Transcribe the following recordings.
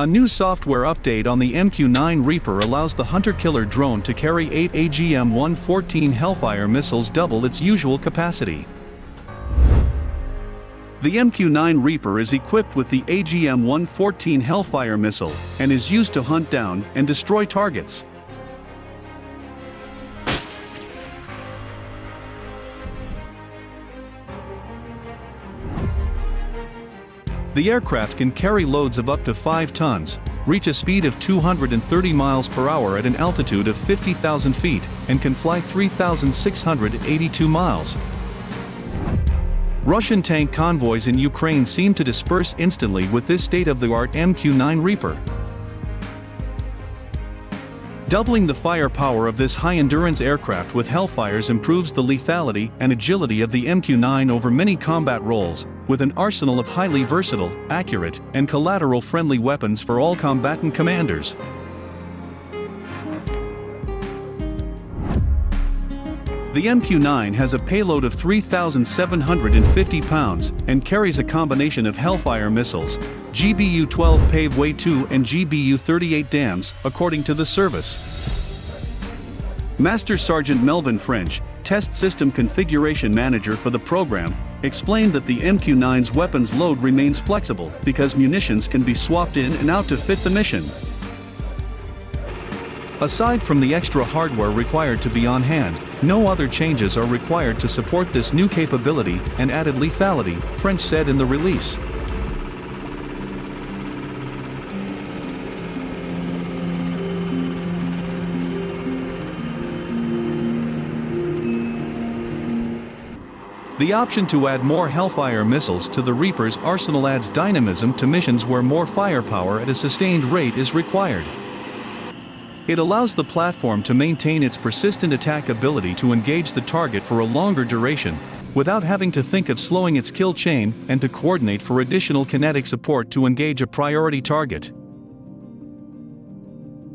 A new software update on the MQ-9 Reaper allows the hunter-killer drone to carry 8 AGM-114 Hellfire missiles, double its usual capacity. The MQ-9 Reaper is equipped with the AGM-114 Hellfire missile and is used to hunt down and destroy targets. The aircraft can carry loads of up to 5 tons, reach a speed of 230 miles per hour at an altitude of 50,000 feet, and can fly 3,682 miles. Russian tank convoys in Ukraine seem to disperse instantly with this state-of-the-art MQ-9 Reaper. Doubling the firepower of this high-endurance aircraft with Hellfires improves the lethality and agility of the MQ-9 over many combat roles, with an arsenal of highly versatile, accurate, and collateral-friendly weapons for all combatant commanders. The MQ-9 has a payload of 3,750 pounds and carries a combination of Hellfire missiles, GBU-12 Paveway 2 and GBU-38 JDAMs, according to the service. Master Sergeant Melvin French, Test System Configuration Manager for the program, explained that the MQ-9's weapons load remains flexible because munitions can be swapped in and out to fit the mission. Aside from the extra hardware required to be on hand, no other changes are required to support this new capability and added lethality, French said in the release. The option to add more Hellfire missiles to the Reaper's arsenal adds dynamism to missions where more firepower at a sustained rate is required. It allows the platform to maintain its persistent attack ability to engage the target for a longer duration, without having to think of slowing its kill chain and to coordinate for additional kinetic support to engage a priority target.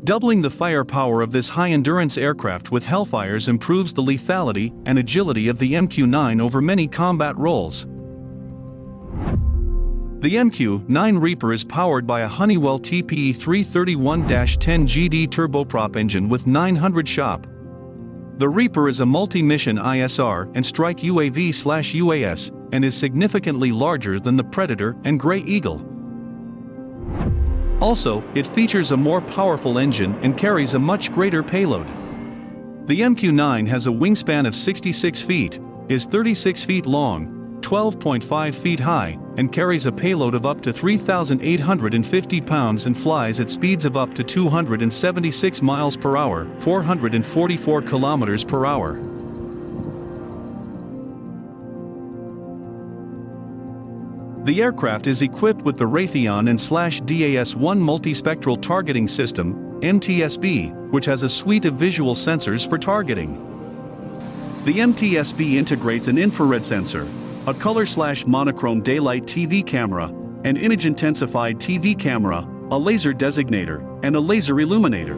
Doubling the firepower of this high-endurance aircraft with Hellfires improves the lethality and agility of the MQ-9 over many combat roles. The MQ-9 Reaper is powered by a Honeywell TPE 331-10 GD turboprop engine with 900 shop. The Reaper is a multi-mission ISR and strike UAV/UAS, and is significantly larger than the Predator and Grey Eagle. Also, it features a more powerful engine and carries a much greater payload. The MQ-9 has a wingspan of 66 feet, is 36 feet long, 12.5 feet high, and carries a payload of up to 3,850 pounds and flies at speeds of up to 276 miles per hour, 444 kilometers per hour. The aircraft is equipped with the Raytheon and /DAS-1 multispectral targeting system, MTSB, which has a suite of visual sensors for targeting. The MTSB integrates an infrared sensor, a color/monochrome daylight TV camera, an image-intensified TV camera, a laser designator, and a laser illuminator.